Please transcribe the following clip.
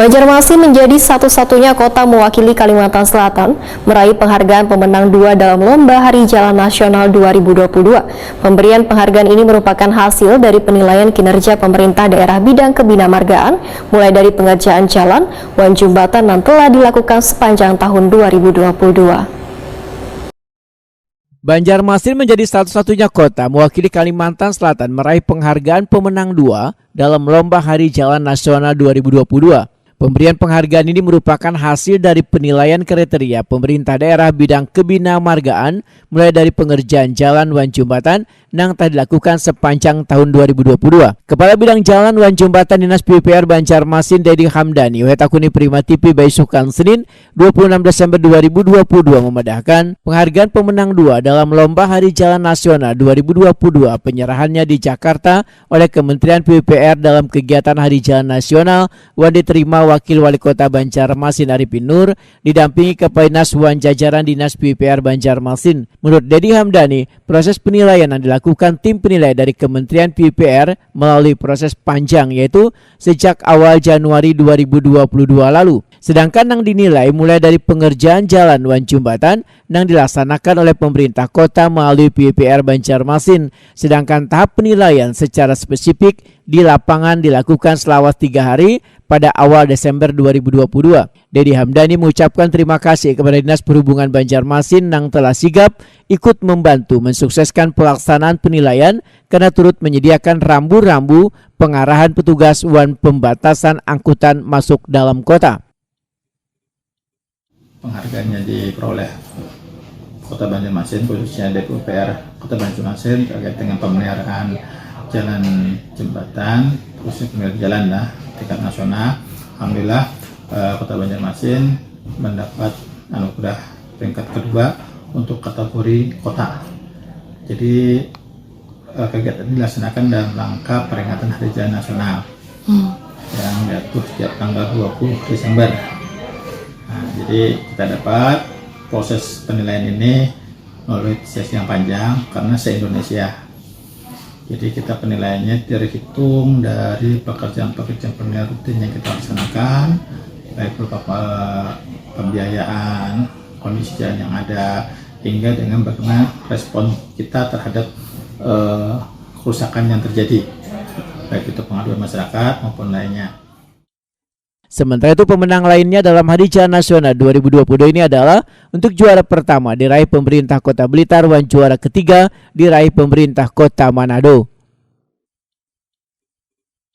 Banjarmasin menjadi satu-satunya kota mewakili Kalimantan Selatan meraih penghargaan pemenang 2 dalam Lomba Hari Jalan Nasional 2022. Pemberian penghargaan ini merupakan hasil dari penilaian kinerja pemerintah daerah bidang kebinamargaan, mulai dari pengerjaan jalan, wan jembatan yang telah dilakukan sepanjang tahun 2022. Banjarmasin menjadi satu-satunya kota mewakili Kalimantan Selatan meraih penghargaan pemenang 2 dalam Lomba Hari Jalan Nasional 2022. Pemberian penghargaan ini merupakan hasil dari penilaian kriteria pemerintah daerah bidang kebinamargaan, mulai dari pengerjaan jalan wan jembatan yang telah dilakukan sepanjang tahun 2022. Kepala Bidang Jalan wan Jembatan Dinas PUPR Banjarmasin Dedi Hamdani Wetakuni Prima TV Baisukan Senin 26 Desember 2022 memedahkan penghargaan pemenang 2 dalam Lomba Hari Jalan Nasional 2022 penyerahannya di Jakarta oleh Kementerian PUPR dalam kegiatan Hari Jalan Nasional yang diterima Wakil Wali Kota Banjarmasin Arifin Nur didampingi Kepala Dinas wan jajaran Dinas PUPR Banjarmasin. Menurut Dedi Hamdani, proses penilaian yang dilakukan tim penilai dari Kementerian PUPR melalui proses panjang, yaitu sejak awal Januari 2022 lalu. Sedangkan yang dinilai mulai dari pengerjaan jalan wan jembatan yang dilaksanakan oleh pemerintah kota melalui PUPR Banjarmasin. Sedangkan tahap penilaian secara spesifik di lapangan dilakukan selama 3 hari pada awal Desember 2022. Dedi Hamdani mengucapkan terima kasih kepada Dinas Perhubungan Banjarmasin yang telah sigap ikut membantu mensukseskan pelaksanaan penilaian karena turut menyediakan rambu-rambu pengarahan petugas wan pembatasan angkutan masuk dalam kota. Penghargaannya diperoleh Kota Banjarmasin, khususnya DPR Kota Banjarmasin terkait dengan pemeliharaan jalan jembatan, khususnya pemeliharaan jalan tingkat nasional. Alhamdulillah Kota Banjarmasin mendapat anugerah peringkat kedua untuk kategori kota. Jadi kegiatan ini dilaksanakan dalam rangka peringatan Hari Jalan Nasional yang jatuh setiap tanggal 20 Desember. Nah, jadi kita dapat proses penilaian ini melalui sesi yang panjang karena se-Indonesia. Jadi kita penilaiannya terhitung dari pekerjaan-pekerjaan penilaian rutin yang kita laksanakan, baik berupa pembiayaan, kondisi jalan yang ada, hingga dengan bagaimana respon kita terhadap kerusakan yang terjadi, baik itu pengaduan masyarakat maupun lainnya. Sementara itu pemenang lainnya dalam Hari Jalan Nasional 2022 ini adalah untuk juara pertama diraih pemerintah Kota Blitar dan juara ketiga diraih pemerintah Kota Manado.